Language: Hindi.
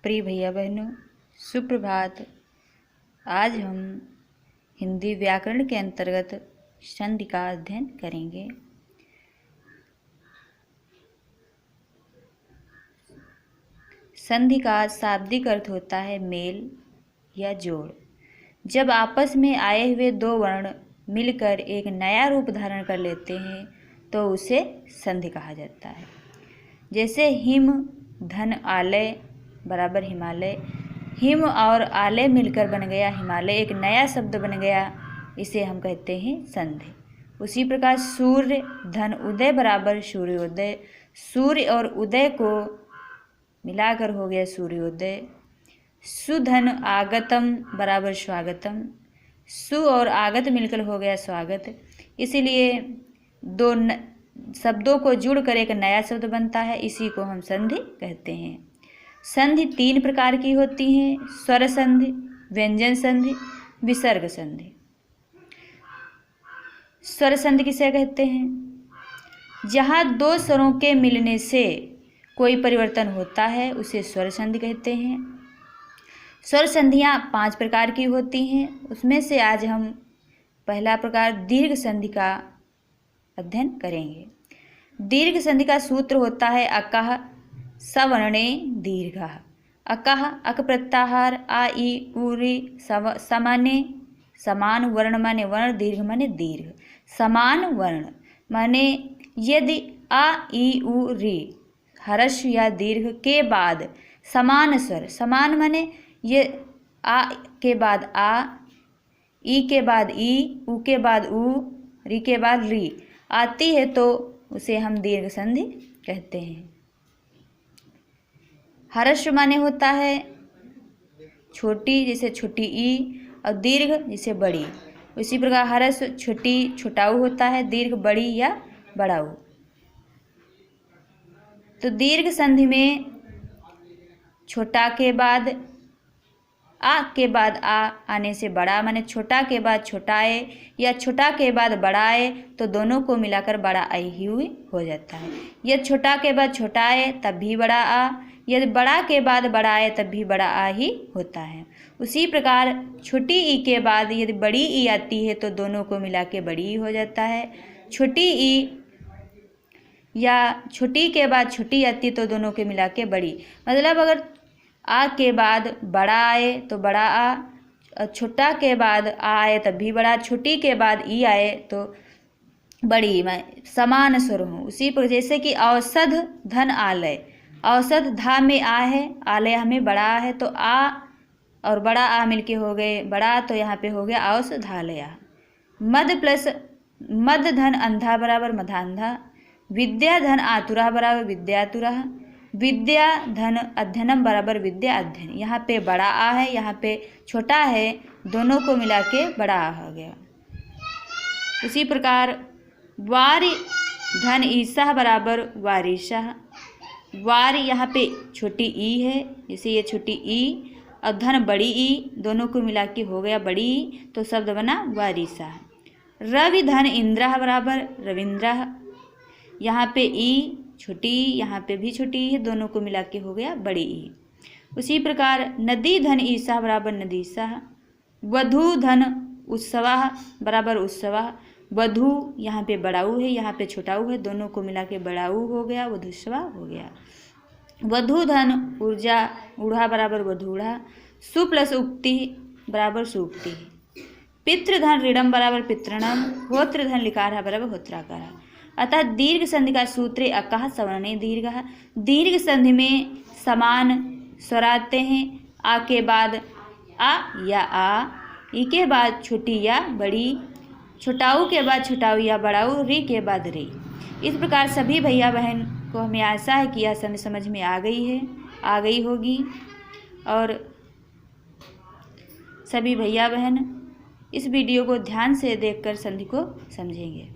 प्रिय भैया बहनों, सुप्रभात। आज हम हिंदी व्याकरण के अंतर्गत संधि का अध्ययन करेंगे। संधि का शाब्दिक अर्थ होता है मेल या जोड़। जब आपस में आए हुए दो वर्ण मिलकर एक नया रूप धारण कर लेते हैं तो उसे संधि कहा जाता है। जैसे हिम धन आलय बराबर हिमालय। हिम और आलय मिलकर बन गया हिमालय, एक नया शब्द बन गया, इसे हम कहते हैं संधि। उसी प्रकार सूर्य धन उदय बराबर सूर्योदय। सूर्य और उदय को मिलाकर हो गया सूर्योदय। सुधन आगतम बराबर स्वागतम। सु और आगत मिलकर हो गया स्वागत। इसीलिए दो शब्दों को जुड़कर एक नया शब्द बनता है, इसी को हम संधि कहते हैं। संधि तीन प्रकार की होती हैं: स्वर संधि, व्यंजन संधि, विसर्ग संधि। स्वर संधि किसे कहते हैं? जहाँ दो स्वरों के मिलने से कोई परिवर्तन होता है उसे स्वर संधि कहते हैं। स्वर संधियाँ 5 प्रकार की होती हैं, उसमें से आज हम पहला प्रकार दीर्घ संधि का अध्ययन करेंगे। दीर्घ संधि का सूत्र होता है अकः सवर्णे दीर्घः। अकः अक प्रत्याहार आ ई उ री समाने समान वर्ण माने वर्ण, दीर्घ माने दीर्घ। समान वर्ण माने यदि आ ई उ री हर्ष या दीर्घ के बाद समान स्वर, समान माने ये आ के बाद आ, ई के बाद ई, उ के बाद उ, री के बाद री आती है तो उसे हम दीर्घ संधि कहते हैं। हर्ष माने होता है छोटी, जैसे छोटी ई, और दीर्घ जैसे बड़ी। उसी प्रकार हर्ष छोटी छोटाऊ होता है, दीर्घ बड़ी या बड़ाऊ। तो दीर्घ संधि में छोटा के बाद आ के बाद आ आने से बड़ा माने छोटा के बाद छोटा आए या छोटा के बाद बड़ा आए तो दोनों को मिलाकर बड़ा आई ही हुई हो जाता है। यदि छोटा के बाद छोटा आए तब भी बड़ा आ, यदि बड़ा के बाद बड़ा आए तब भी बड़ा आ ही होता है। उसी प्रकार छोटी ई के बाद यदि बड़ी ई आती है तो दोनों को मिला के बड़ी ई हो जाता है। छोटी ई या छोटी के बाद छोटी आती है तो दोनों के मिला के बड़ी। मतलब अगर आ के बाद बड़ा आए तो बड़ा आ, और छोटा के बाद आ आए तब भी बड़ा, छोटी के बाद ई आए तो बड़ी, समान स्वर हो। उसी पर जैसे कि औषध धन आलय, औषध धा में आ है, आलय हमें बड़ा है तो आ और बड़ा आ मिलके हो गए बड़ा, तो यहाँ पे हो गया औषधालय। मद प्लस मद धन अंधा बराबर मधांधा। विद्या धन आतुरा बराबर विद्यातुरा। विद्या धन अध्ययनम बराबर विद्या अध्ययन। यहाँ पे बड़ा आ है, यहाँ पे छोटा है, दोनों को मिला के बड़ा आ हो गया। उसी प्रकार वारि धन ईसा बराबर वारिशा। वार यहाँ पे छोटी ई है, जैसे ये छोटी ई और धन बड़ी ई, दोनों को मिला के हो गया बड़ी ई, तो शब्द बना वारिशा। रवि धन इंद्रा बराबर रविंद्रा। यहाँ पे ई छोटी ई, यहाँ पे भी छोटी ई है, दोनों को मिला के हो गया बड़ी ई। उसी प्रकार नदी धन ईसा बराबर नदीसा। वधु धन उत्सवा बराबर उत्सवा। वधु यहाँ पे बड़ाऊ है, यहाँ पे छोटाऊ है, दोनों को मिला के बड़ाऊ हो गया, वधुस्वा हो गया। वधु धन ऊर्जा ऊढ़ा बराबर वधूढ़ा। सु प्लस उक्ति बराबर सुक्ति। पितृधन ऋणम बराबर पितृणम। होत्र धन लिकार बराबर होत्राकार। अतः दीर्घ संधि का सूत्र अकः सवर्णे दीर्घः। दीर्घ संधि में समान स्वर आते हैं। आ के बाद आ या आ, ई के बाद छोटी या बड़ी, छोटाऊ के बाद छोटाऊ या बड़ाऊ, री के बाद री। इस प्रकार सभी भैया बहन को हमें आशा है कि यह संधि समझ में आ गई है, आ गई होगी, और सभी भैया बहन इस वीडियो को ध्यान से देखकर संधि को समझेंगे।